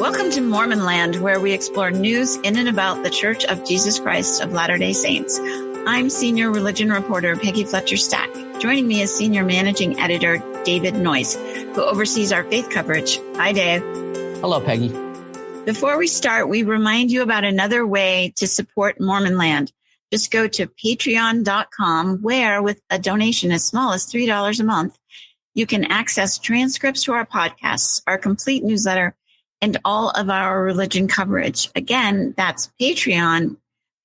Welcome to Mormon Land, where we explore news in and about the Church of Jesus Christ of Latter-day Saints. I'm senior religion reporter Peggy Fletcher Stack. Joining me is senior managing editor David Noyce, who oversees our faith coverage. Hi, Dave. Hello, Peggy. Before we start, we remind you about another way to support Mormon Land. Just go to patreon.com, where with a donation as small as $3 a month, you can access transcripts to our podcasts, our complete newsletter, and all of our religion coverage. Again, that's Patreon,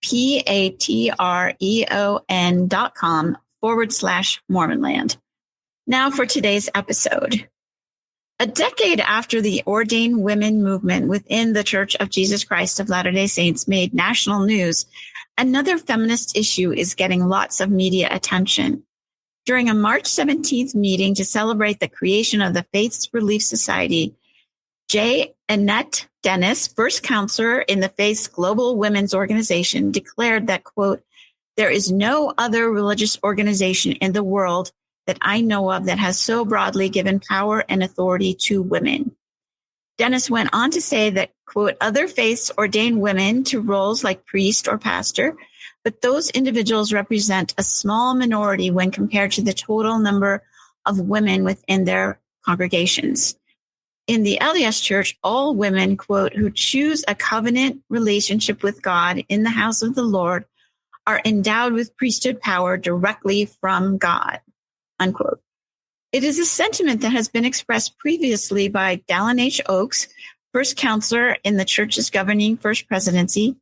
patreon.com/Mormonland. Now for today's episode. A decade after the Ordain Women movement within the Church of Jesus Christ of Latter-day Saints made national news, another feminist issue is getting lots of media attention. During a March 17th meeting to celebrate the creation of the Faith's Relief Society, Anette Dennis, first counselor in the Faith's Global Women's Organization, declared that, quote, "There is no other religious organization in the world that I know of that has so broadly given power and authority to women." Dennis went on to say that, quote, "Other faiths ordain women to roles like priest or pastor, but those individuals represent a small minority when compared to the total number of women within their congregations. In the LDS Church, all women, quote, who choose a covenant relationship with God in the house of the Lord are endowed with priesthood power directly from God," unquote. It is a sentiment that has been expressed previously by Dallin H. Oakes, first counselor in the church's governing First Presidency,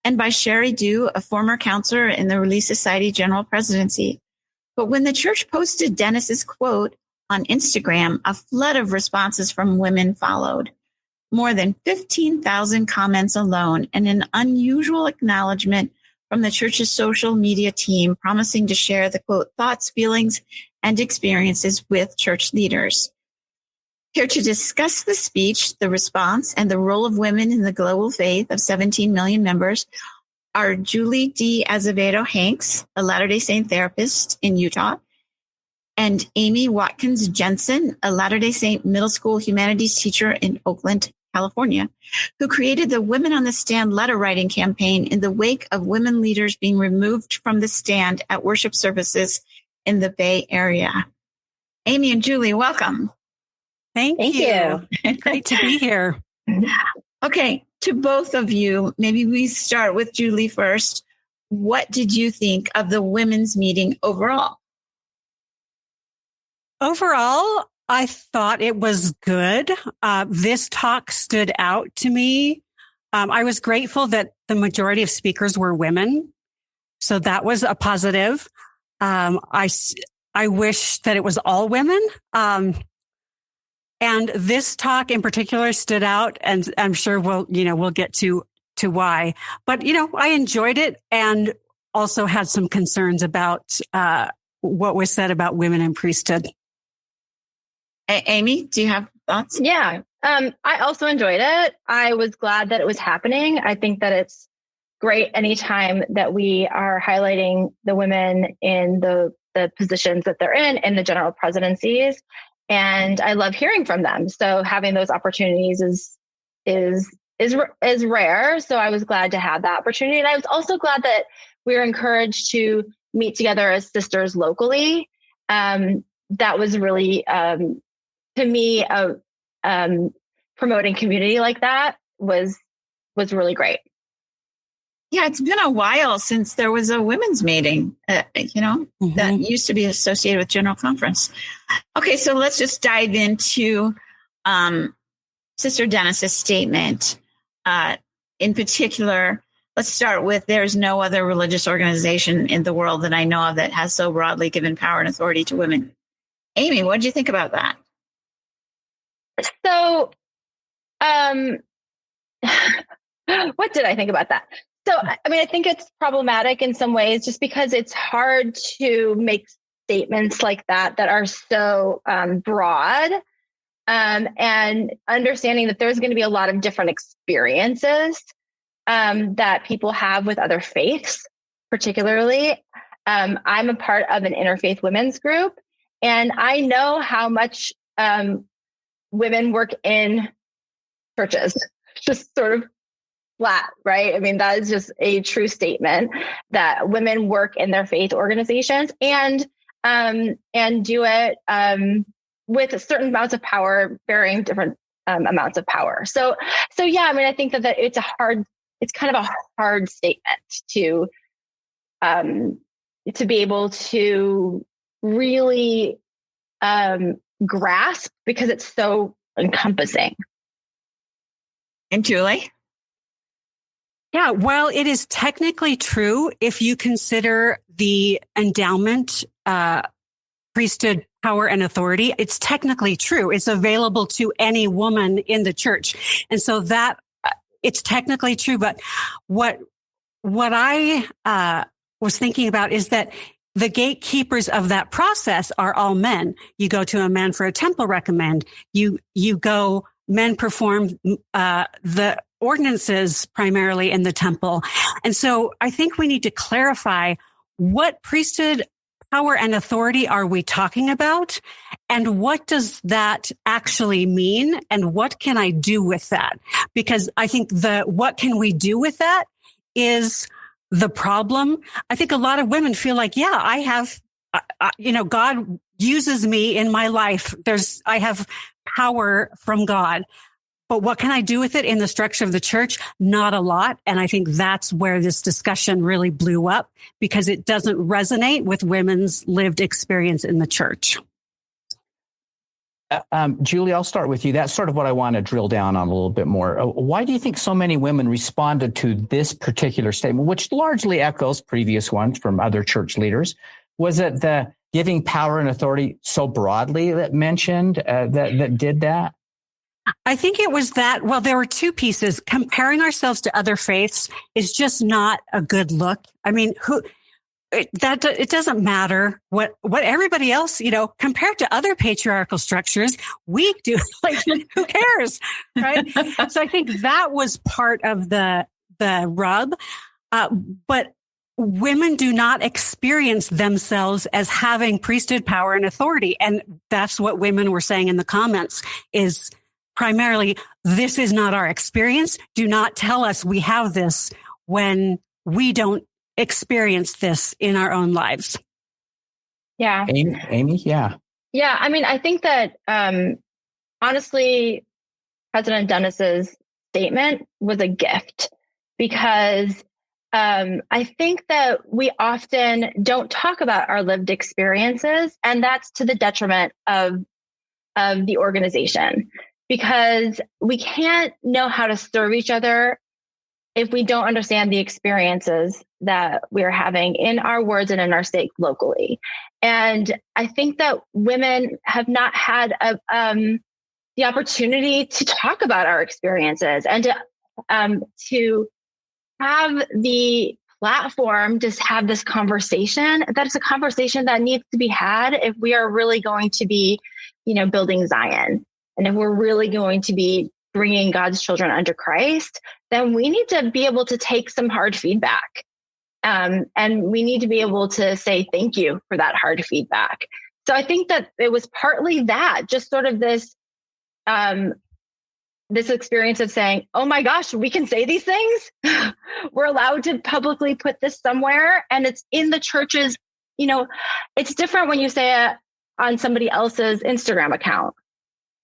and by Sherry Dew, a former counselor in the Relief Society General Presidency. But when the church posted Dennis's quote on Instagram, a flood of responses from women followed. More than 15,000 comments alone, and an unusual acknowledgement from the church's social media team promising to share the, quote, thoughts, feelings, and experiences with church leaders. Here to discuss the speech, the response, and the role of women in the global faith of 17 million members are Julie D. Azevedo Hanks, a Latter-day Saint therapist in Utah, and Amy Watkins Jensen, a Latter-day Saint middle school humanities teacher in Oakland, California, who created the Women on the Stand letter writing campaign in the wake of women leaders being removed from the stand at worship services in the Bay Area. Amy and Julie, welcome. Thank you. Great to be here. Okay, to both of you, maybe we start with Julie first. What did you think of the women's meeting overall? Overall, I thought it was good. This talk stood out to me. I was grateful that the majority of speakers were women. So that was a positive. I wish that it was all women. And this talk in particular stood out, and I'm sure we'll get to why. But, I enjoyed it and also had some concerns about what was said about women in priesthood. Amy, do you have thoughts? Yeah, I also enjoyed it. I was glad that it was happening. I think that it's great anytime that we are highlighting the women in the positions that they're in the general presidencies. And I love hearing from them. So having those opportunities is rare. So I was glad to have that opportunity. And I was also glad that we were encouraged to meet together as sisters locally. That was really, to me, promoting community like that was really great. Yeah, it's been a while since there was a women's meeting, that used to be associated with General Conference. Okay, so let's just dive into Sister Dennis's statement. In particular, let's start with there's no other religious organization in the world that I know of that has so broadly given power and authority to women. Amy, what did you think about that? So, what did I think about that? So, I think it's problematic in some ways just because it's hard to make statements like that are so broad, and understanding that there's going to be a lot of different experiences that people have with other faiths, particularly. I'm a part of an interfaith women's group, and I know how much women work in churches, just sort of flat, right? I mean, that is just a true statement that women work in their faith organizations and do it with certain amounts of power, varying different amounts of power. So yeah, I mean, I think that it's kind of a hard statement to be able to really grasp, because it's so encompassing. And Julie? Yeah, well, it is technically true if you consider the endowment, priesthood, power, and authority. It's technically true. It's available to any woman in the church. And so that it's technically true. But what I was thinking about is that the gatekeepers of that process are all men. You go to a man for a temple recommend. You go, men perform the ordinances primarily in the temple. And so I think we need to clarify what priesthood, power, and authority are we talking about? And what does that actually mean? And what can I do with that? Because I think what can we do with that is the problem. I think a lot of women feel like, yeah, I have, God uses me in my life. I have power from God. But what can I do with it in the structure of the church? Not a lot. And I think that's where this discussion really blew up, because it doesn't resonate with women's lived experience in the church. Julie, I'll start with you. That's sort of what I want to drill down on a little bit more. Why do you think so many women responded to this particular statement, which largely echoes previous ones from other church leaders? Was it the giving power and authority so broadly that mentioned that did that? I think it was that, well, there were two pieces. Comparing ourselves to other faiths is just not a good look. I mean, it doesn't matter what everybody else, compared to other patriarchal structures, we do. Like, who cares? Right. So I think that was part of the rub. But women do not experience themselves as having priesthood power and authority. And that's what women were saying in the comments is primarily, this is not our experience. Do not tell us we have this when we don't experience this in our own lives. Yeah. Amy? Yeah. Yeah. I mean, I think that, honestly, President Dennis's statement was a gift, because I think that we often don't talk about our lived experiences, and that's to the detriment of the organization, because we can't know how to serve each other if we don't understand the experiences that we're having in our wards and in our state locally. And I think that women have not had the opportunity to talk about our experiences and to have the platform to have this conversation. That's a conversation that needs to be had if we are really going to be, building Zion. And if we're really going to be bringing God's children under Christ, then we need to be able to take some hard feedback. And we need to be able to say thank you for that hard feedback. So I think that it was partly that, just sort of this experience of saying, oh my gosh, we can say these things. We're allowed to publicly put this somewhere, and it's in the church's, it's different when you say it on somebody else's Instagram account.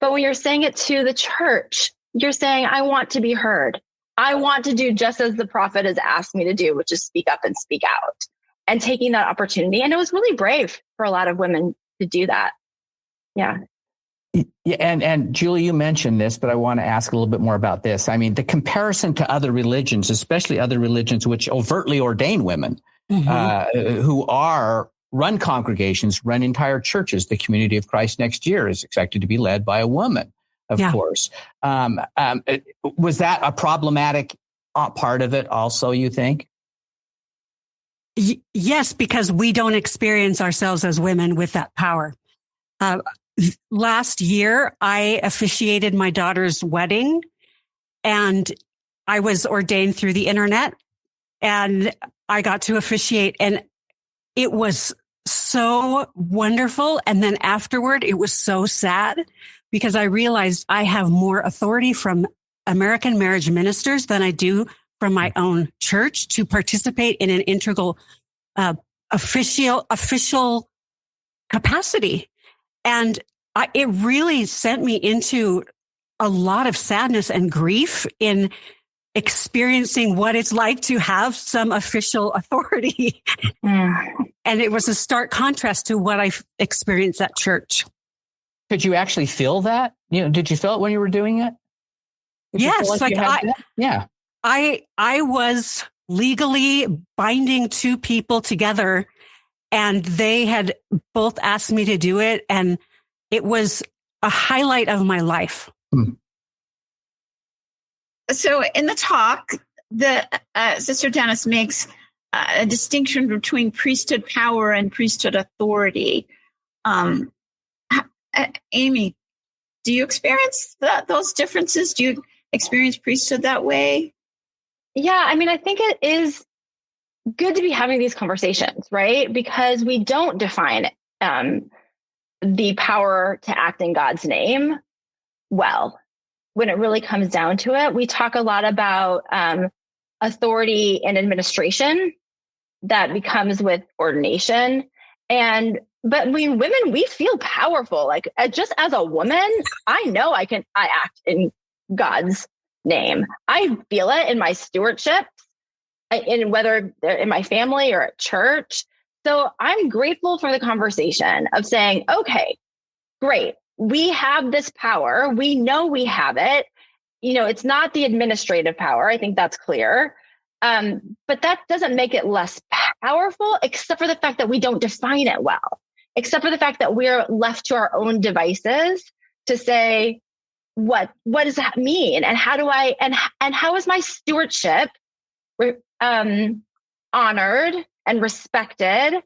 But when you're saying it to the church, you're saying, I want to be heard. I want to do just as the prophet has asked me to do, which is speak up and speak out, and taking that opportunity. And it was really brave for a lot of women to do that. Yeah. Yeah, and Julie, you mentioned this, but I want to ask a little bit more about this. I mean, the comparison to other religions, especially other religions which overtly ordain women, who run congregations, run entire churches. The Community of Christ next year is expected to be led by a woman, of course. Was that a problematic part of it also, you think? Yes, because we don't experience ourselves as women with that power. Last year, I officiated my daughter's wedding, and I was ordained through the internet, and I got to officiate, and it was so wonderful. And then afterward, it was so sad, because I realized I have more authority from American marriage ministers than I do from my own church to participate in an integral official capacity. And it really sent me into a lot of sadness and grief in experiencing what it's like to have some official authority. And it was a stark contrast to what I experienced at church. Could you actually feel that? Did you feel it when you were doing it? Yes. Yeah. I was legally binding two people together, and they had both asked me to do it. And it was a highlight of my life. So in the talk, Sister Dennis makes a distinction between priesthood power and priesthood authority. Amy, do you experience those differences? Do you experience priesthood that way? Yeah, I mean, I think it is good to be having these conversations, right? Because we don't define the power to act in God's name well. When it really comes down to it, we talk a lot about authority and administration that becomes with ordination. But women, we feel powerful. Like just as a woman, I know I act in God's name. I feel it in my stewardship, whether they're in my family or at church. So I'm grateful for the conversation of saying, okay, great. We have this power. We know we have it. It's not the administrative power. I think that's clear. But that doesn't make it less powerful, except for the fact that we don't define it well, except for the fact that we're left to our own devices to say, what does that mean? And how do I, and how is my stewardship honored and respected?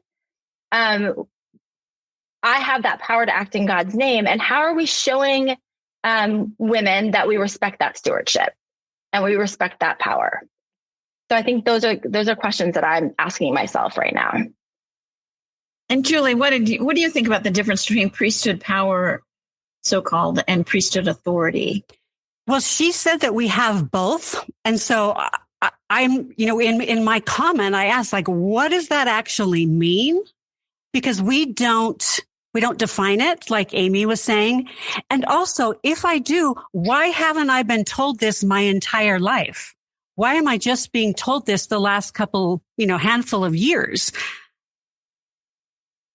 I have that power to act in God's name. And how are we showing women that we respect that stewardship and we respect that power? So I think those are questions that I'm asking myself right now. And Julie, what do you think about the difference between priesthood power, so-called, and priesthood authority? Well, she said that we have both. And so I'm, in my comment, I asked, what does that actually mean? Because we don't define it, like Amy was saying. And also, if I do, why haven't I been told this my entire life? Why am I just being told this the last couple, handful of years?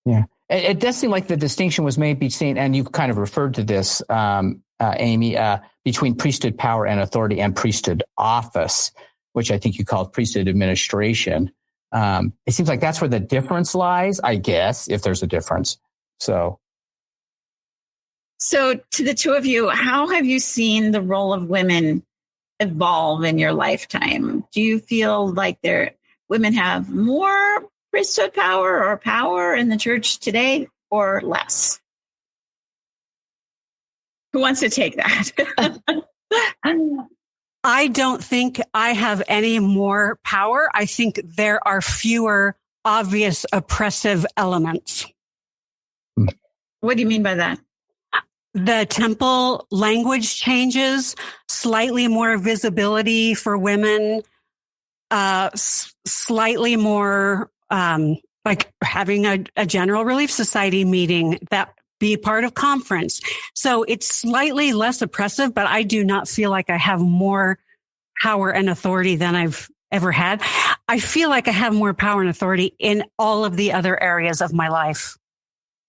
Yeah. It does seem like the distinction was made between, and you've kind of referred to this, Amy, between priesthood power and authority and priesthood office, which I think you called priesthood administration. It seems like that's where the difference lies, I guess, if there's a difference. So to the two of you, how have you seen the role of women evolve in your lifetime? Do you feel like women have more priesthood power or power in the church today or less? Who wants to take that? I don't think I have any more power. I think there are fewer obvious oppressive elements. What do you mean by that? The temple language changes, slightly more visibility for women, slightly more like having a general relief society meeting that be part of conference. So it's slightly less oppressive, but I do not feel like I have more power and authority than I've ever had. I feel like I have more power and authority in all of the other areas of my life.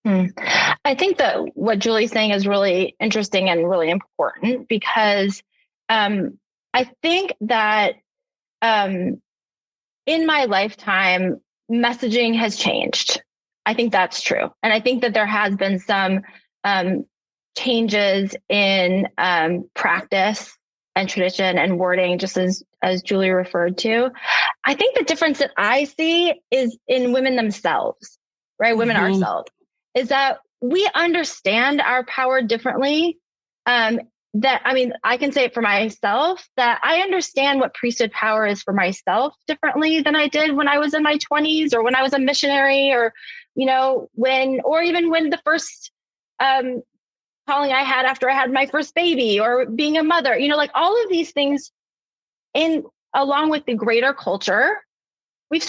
I think that what Julie's saying is really interesting and really important because I think that in my lifetime, messaging has changed. I think that's true. And I think that there has been some changes in practice and tradition and wording, just as Julie referred to. I think the difference that I see is in women themselves, right? Women ourselves, is that we understand our power differently. I can say it for myself, that I understand what priesthood power is for myself differently than I did when I was in my 20s or when I was a missionary or, even when the first calling I had after I had my first baby or being a mother, like all of these things along with the greater culture, we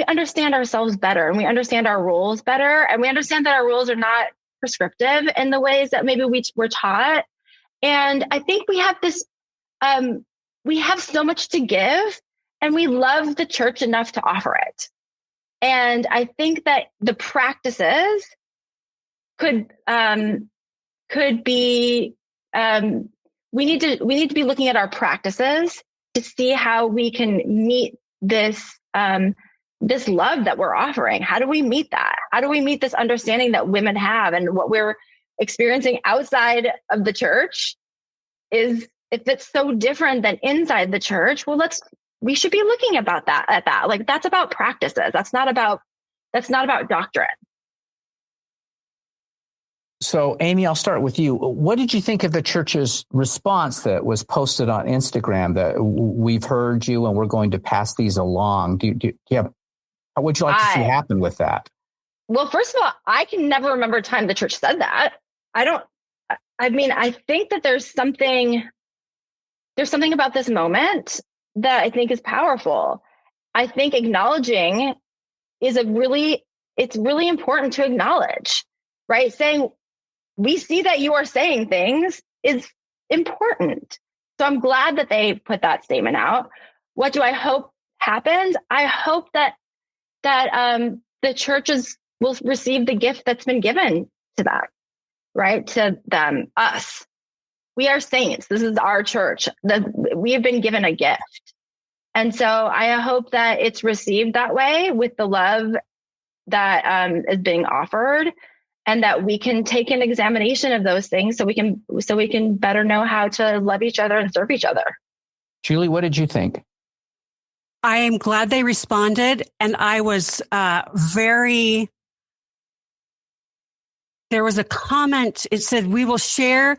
understand ourselves better and we understand our roles better. And we understand that our roles are not prescriptive in the ways that maybe we were taught. And I think we have this, we have so much to give and we love the church enough to offer it. And I think that the practices could be, we need to be looking at our practices to see how we can meet this love that we're offering. How do we meet that? How do we meet this understanding that women have, and what we're experiencing outside of the church is, if it's so different than inside the church, well, we should be looking at that. Like, that's about practices. That's not about doctrine. So, Amy, I'll start with you. What did you think of the church's response that was posted on Instagram that we've heard you and we're going to pass these along? Do you have, what would you like to see happen with that? Well, first of all, I can never remember a time the church said that. I think that there's something about this moment that I think is powerful. I think acknowledging it's really important to acknowledge, right? Saying, we see that you are saying things is important. So I'm glad that they put that statement out. What do I hope happens? I hope that the churches will receive the gift that's been given to them, right? To them, us. We are saints. This is our church. We have been given a gift. And so I hope that it's received that way, with the love that is being offered, and that we can take an examination of those things so we can better know how to love each other and serve each other. Julie, what did you think? I am glad they responded, and I was there was a comment. It said, we will share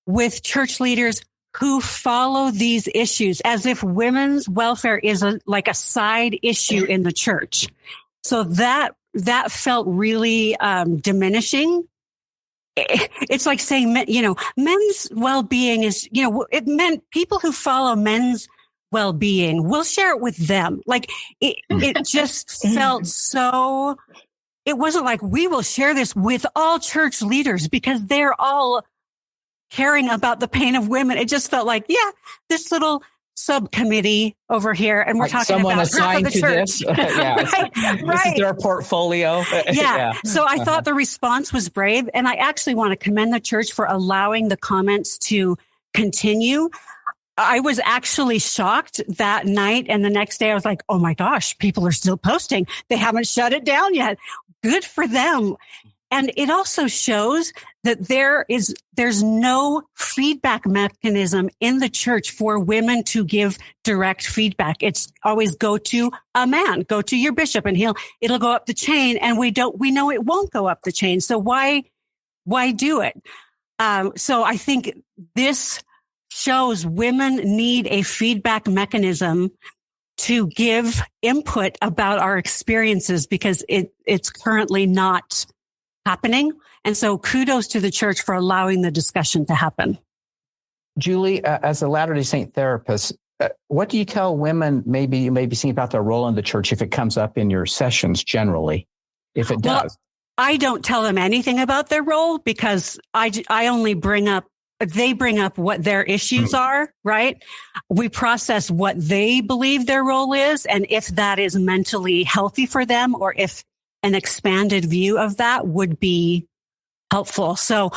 with church leaders who follow these issues, as if women's welfare is like a side issue in the church. So that felt really diminishing. It's like saying, men's well-being is, it meant people who follow men's well-being, we'll share it with them. Like it just felt so, it wasn't like we will share this with all church leaders because they're all caring about the pain of women. It just felt like, this little subcommittee over here, and we're talking someone about assigned the to church. this. This is their portfolio. Yeah. So I thought the response was brave, and I actually want to commend the church for allowing the comments to continue. I was actually shocked that night, and the next day I was like, oh my gosh, people are still posting. They haven't shut it down yet. Good for them. And it also shows that there's no feedback mechanism in the church for women to give direct feedback. It's always go to a man, go to your bishop, and it'll go up the chain. And we know it won't go up the chain. So why do it? So I think this shows women need a feedback mechanism to give input about our experiences, because it's currently not happening. And so kudos to the church for allowing the discussion to happen. Julie, as a Latter-day Saint therapist, what do you tell women maybe you may be seeing about their role in the church if it comes up in your sessions generally, if it does? Well, I don't tell them anything about their role, because I only they bring up what their issues are, right? We process what they believe their role is, and if that is mentally healthy for them, or if an expanded view of that would be helpful. So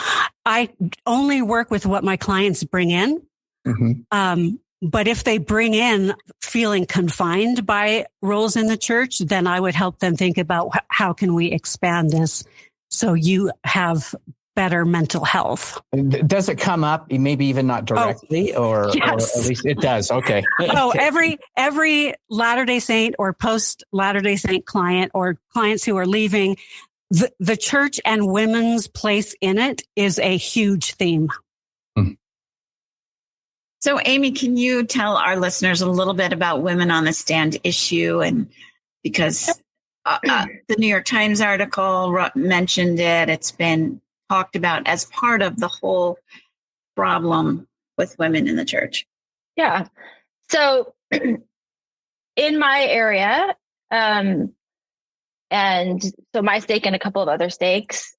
I only work with what my clients bring in. Mm-hmm. But if they bring in feeling confined by roles in the church, then I would help them think about how can we expand this so you have better mental health. Does it come up, maybe even not directly, yes. or at least it does? Okay. Oh, every Latter-day Saint or post Latter-day Saint client or clients who are leaving, the church and women's place in it is a huge theme. So, Amy, can you tell our listeners a little bit about Women on the Stand issue? And because the New York Times article mentioned it, it's been talked about as part of the whole problem with women in the church? Yeah. So in my area, and so my stake and a couple of other stakes,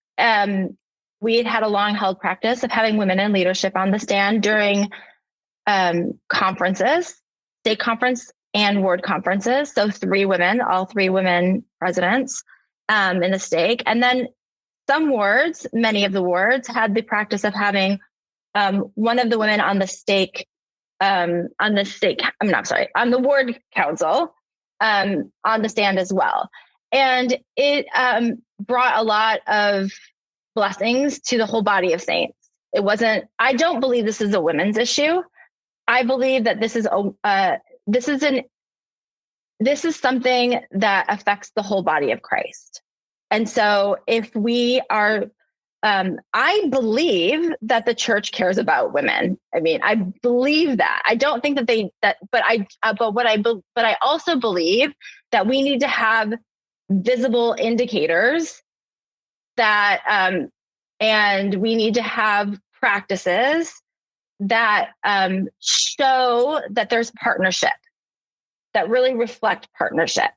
we had a long held practice of having women in leadership on the stand during conferences, state conference and ward conferences. So all three women presidents in the stake. And then some wards, many of the wards had the practice of having one of the women on the stake, on the ward council on the stand as well. And it brought a lot of blessings to the whole body of saints. I don't believe this is a women's issue. I believe that this is something that affects the whole body of Christ. And so if we are, I believe that the church cares about women. I mean, I believe that. I don't think but I also believe that we need to have visible indicators that, and we need to have practices that show that there's partnership, that really reflect partnership.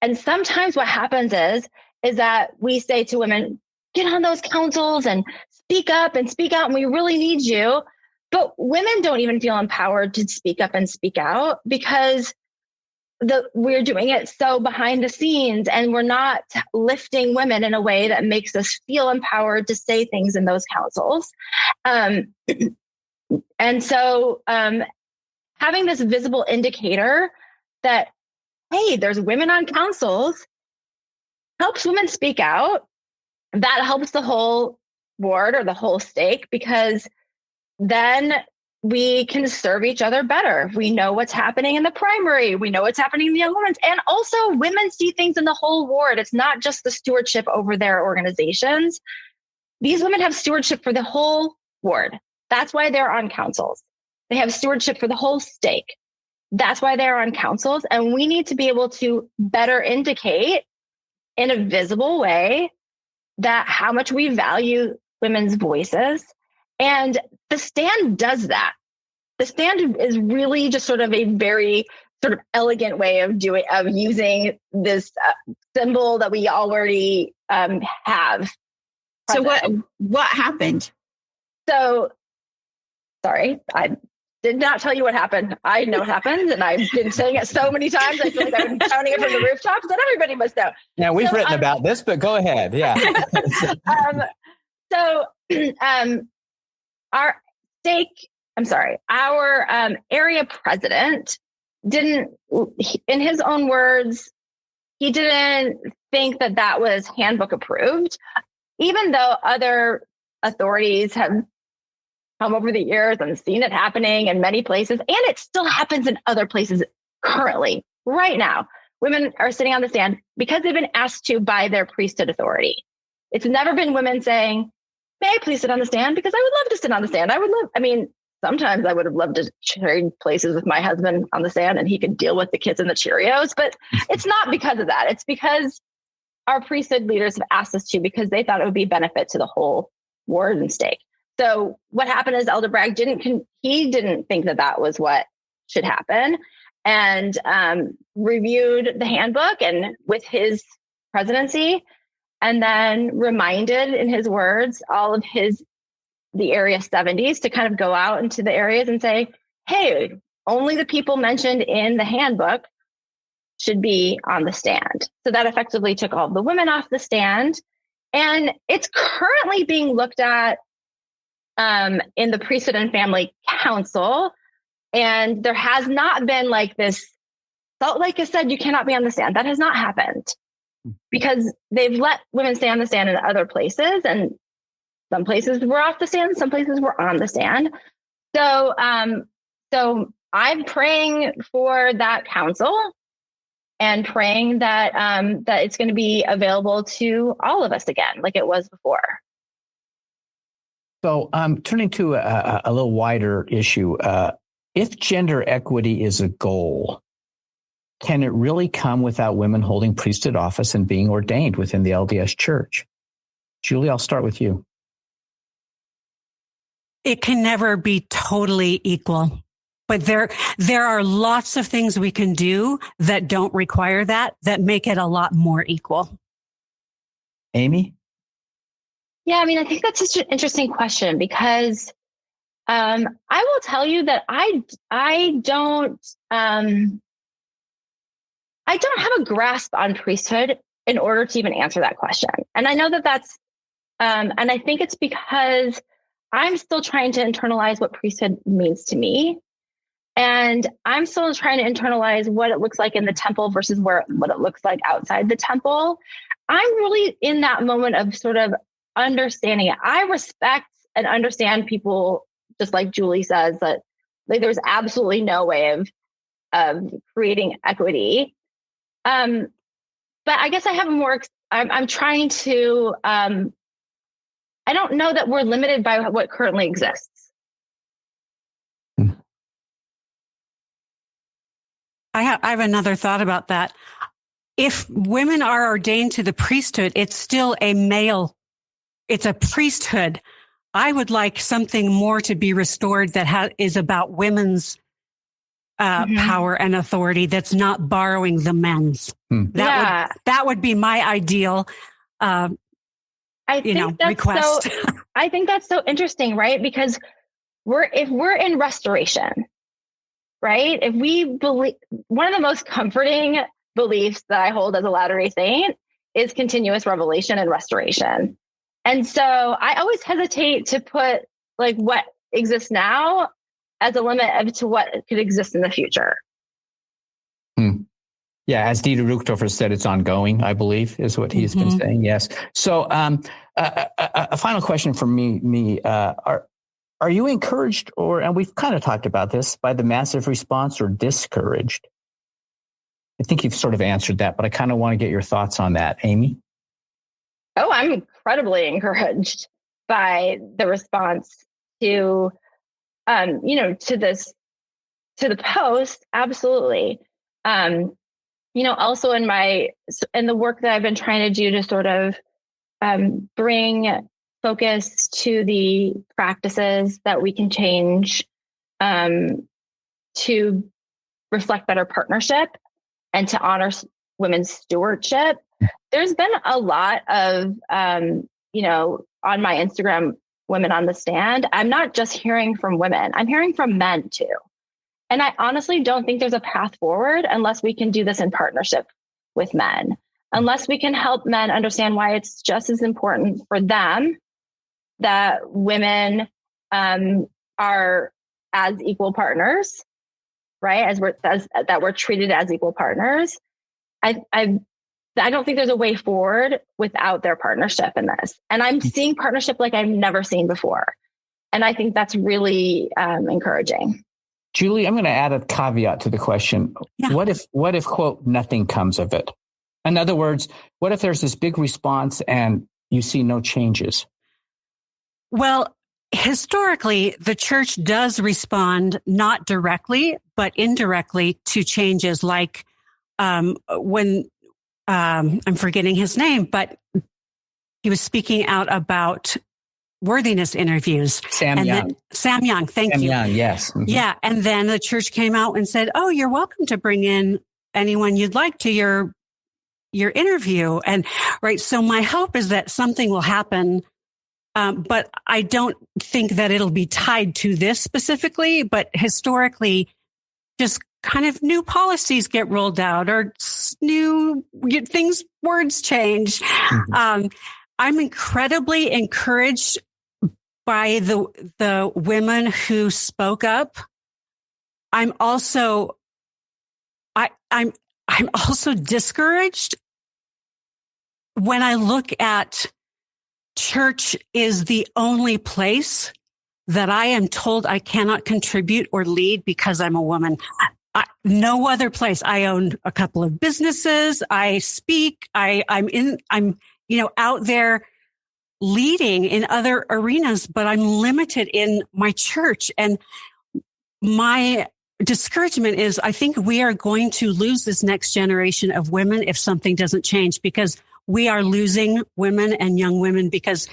And sometimes what happens is that we say to women, get on those councils and speak up and speak out, and we really need you. But women don't even feel empowered to speak up and speak out because we're doing it so behind the scenes, and we're not lifting women in a way that makes us feel empowered to say things in those councils. And so having this visible indicator that, hey, there's women on councils helps women speak out. That helps the whole ward or the whole stake, because then we can serve each other better. We know what's happening in the primary. We know what's happening in the young women's. And also women see things in the whole ward. It's not just the stewardship over their organizations. These women have stewardship for the whole ward. That's why they're on councils. They have stewardship for the whole stake. That's why they're on councils. And we need to be able to better indicate in a visible way that how much we value women's voices. And the stand does that. The stand is really just sort of a very sort of elegant way of using this symbol that we already have. So what happened? So, sorry, I did not tell you what happened. I know what happened, and I've been saying it so many times. I feel like I've been shouting it from the rooftops that everybody must know. Yeah, we've written about this, but go ahead. Yeah. Our area president didn't, in his own words, he didn't think that was handbook approved, even though other authorities have come over the years and seen it happening in many places. And it still happens in other places currently, right now. Women are sitting on the stand because they've been asked to by their priesthood authority. It's never been women saying, may I please sit on the stand? Because I would love to sit on the stand. Sometimes I would have loved to trade places with my husband on the stand and he could deal with the kids and the Cheerios, but it's not because of that. It's because our priesthood leaders have asked us to, because they thought it would be benefit to the whole ward and stake. So what happened is Elder Bragg didn't think that was what should happen, and reviewed the handbook and with his presidency, and then reminded, in his words, all of the area 70s to kind of go out into the areas and say, hey, only the people mentioned in the handbook should be on the stand. So that effectively took all the women off the stand. And it's currently being looked at in the Priesthood and Family Council. And there has not been like this, like I said, you cannot be on the stand. That has not happened, because they've let women stay on the stand in other places. And some places were off the stand, some places were on the stand. So I'm praying for that council and praying that that it's going to be available to all of us again, like it was before. So turning to a little wider issue, if gender equity is a goal, can it really come without women holding priesthood office and being ordained within the LDS Church? Julie, I'll start with you. It can never be totally equal, but there are lots of things we can do that don't require that make it a lot more equal. Amy? Yeah, I mean, I think that's such an interesting question because I will tell you that I don't have a grasp on priesthood in order to even answer that question. And I know that that's, and I think it's because I'm still trying to internalize what priesthood means to me. And I'm still trying to internalize what it looks like in the temple versus what it looks like outside the temple. I'm really in that moment of sort of understanding it. I respect and understand people, just like Julie says, that like there's absolutely no way of creating equity. But I guess I have I'm trying to, I don't know that we're limited by what currently exists. I have another thought about that. If women are ordained to the priesthood, it's still it's a priesthood. I would like something more to be restored that is about women's power and authority. That's not borrowing the men's. That would be my ideal. Request. I think that's so interesting, right? Because if we're in restoration, right? If we believe, one of the most comforting beliefs that I hold as a Latter-day Saint is continuous revelation and restoration. And so I always hesitate to put like what exists now as a limit to what could exist in the future. Yeah, as Dieter Ruchthofer said, it's ongoing, I believe, is what he's been saying. Yes. So a final question from me. Are you encouraged and we've kind of talked about this, by the massive response or discouraged? I think you've sort of answered that, but I kind of want to get your thoughts on that. Amy? Oh, I'm incredibly encouraged by the response to, to the post. Absolutely. Also in the work that I've been trying to do to sort of bring focus to the practices that we can change to reflect better partnership and to honor women's stewardship. There's been a lot of, on my Instagram, Women on the Stand. I'm not just hearing from women, I'm hearing from men too. And I honestly don't think there's a path forward unless we can do this in partnership with men, unless we can help men understand why it's just as important for them that women are as equal partners, right? That we're treated as equal partners. I don't think there's a way forward without their partnership in this. And I'm seeing partnership like I've never seen before. And I think that's really encouraging. Julie, I'm going to add a caveat to the question. Yeah. What if, quote, nothing comes of it? In other words, what if there's this big response and you see no changes? Well, historically, the church does respond not directly, but indirectly to changes like when I'm forgetting his name, but he was speaking out about worthiness interviews. Sam Young. Sam Young, thank you. Sam Young, yes. Mm-hmm. Yeah. And then the church came out and said, oh, you're welcome to bring in anyone you'd like to your interview. And right. So my hope is that something will happen. But I don't think that it'll be tied to this specifically, but historically, just kind of new policies get rolled out or new words change. Mm-hmm. I'm incredibly encouraged by the women who spoke up. I'm also discouraged when I look at church is the only place that I am told I cannot contribute or lead because I'm a woman. No other place. I own a couple of businesses. I speak. I'm out there leading in other arenas, but I'm limited in my church. And my discouragement is I think we are going to lose this next generation of women if something doesn't change, because we are losing women and young women because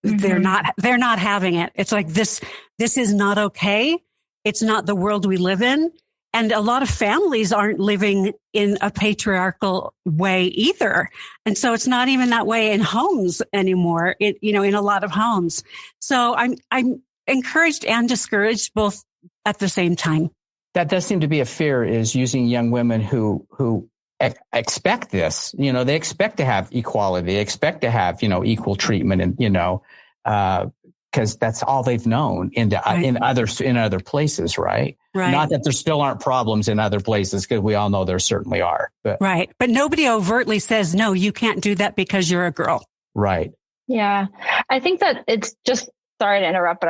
they're not having it. It's like, this is not okay. It's not the world we live in. And a lot of families aren't living in a patriarchal way either. And so it's not even that way in homes anymore, in a lot of homes. So I'm encouraged and discouraged both at the same time. That does seem to be a fear, is using young women who expect this. They expect to have equality. They expect to have, equal treatment, and, because that's all they've known in other places, right? Right. Not that there still aren't problems in other places, because we all know there certainly are. But right. But nobody overtly says, no, you can't do that because you're a girl. Right. Yeah. I think that it's just, sorry to interrupt, but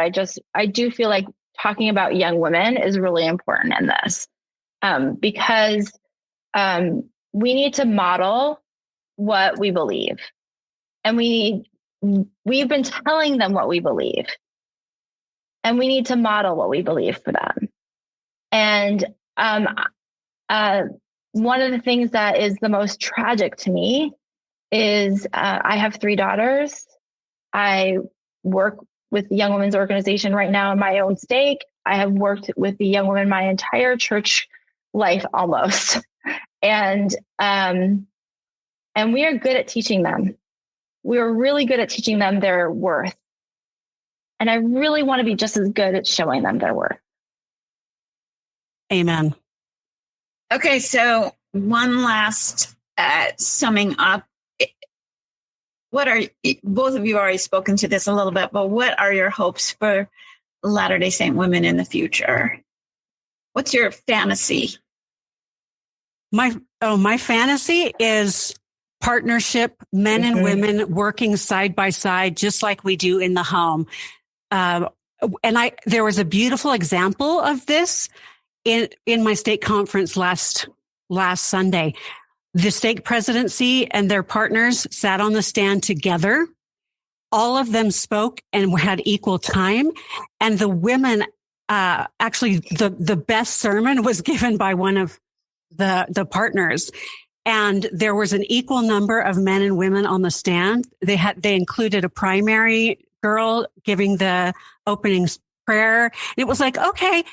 I do feel like talking about young women is really important in this, because we need to model what we believe, and we've been telling them what we believe, and we need to model what we believe for them. And one of the things that is the most tragic to me is I have 3 daughters. I work with the Young Women's Organization right now in my own stake. I have worked with the young women my entire church life almost. And we are good at teaching them. We are really good at teaching them their worth. And I really want to be just as good at showing them their worth. Amen. Okay, so one last summing up. Both of you already spoken to this a little bit, but what are your hopes for Latter-day Saint women in the future? What's your fantasy? My fantasy is partnership, men and women working side by side, just like we do in the home. There was a beautiful example of this in my stake conference last Sunday. The stake presidency and their partners sat on the stand together. All of them spoke and had equal time. And the women, actually the best sermon was given by one of the partners. And there was an equal number of men and women on the stand. They included a primary girl giving the opening prayer. And it was like, okay,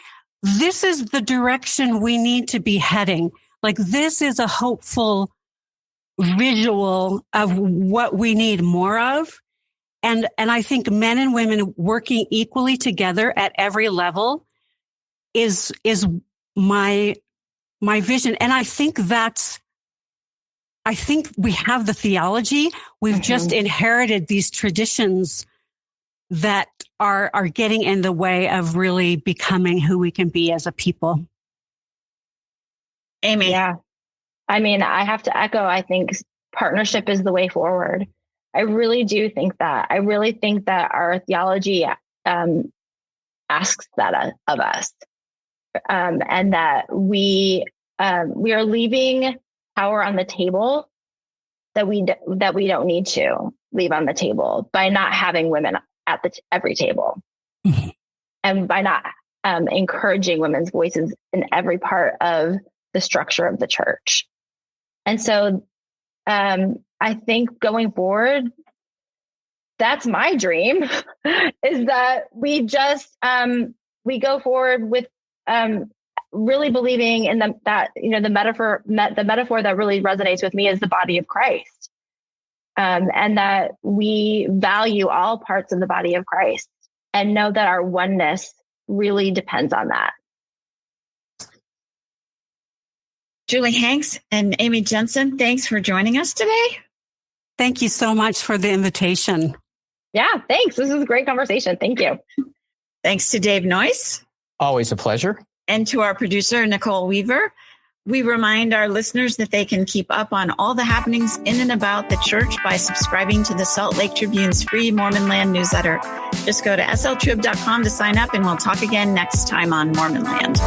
this is the direction we need to be heading. Like, this is a hopeful visual of what we need more of. And I think men and women working equally together at every level is my vision. And I think we have the theology. We've just inherited these traditions that are getting in the way of really becoming who we can be as a people. Amy. Yeah. I mean, I have to echo, I think partnership is the way forward. I really do think that. I really think that our theology asks that of us, and that we are leaving power on the table that we don't need to leave on the table by not having women at every table, and by not encouraging women's voices in every part of the structure of the church. And so I think going forward, that's my dream, is that we just we go forward with really believing in the metaphor that really resonates with me is the body of Christ, and that we value all parts of the body of Christ and know that our oneness really depends on that. Julie Hanks and Amy Jensen, thanks for joining us today. Thank you so much for the invitation. Yeah, thanks. This is a great conversation. Thank you. Thanks to Dave Noyce. Always a pleasure. And to our producer, Nicole Weaver. We remind our listeners that they can keep up on all the happenings in and about the church by subscribing to the Salt Lake Tribune's free Mormon Land newsletter. Just go to sltrib.com to sign up, and we'll talk again next time on Mormon Land.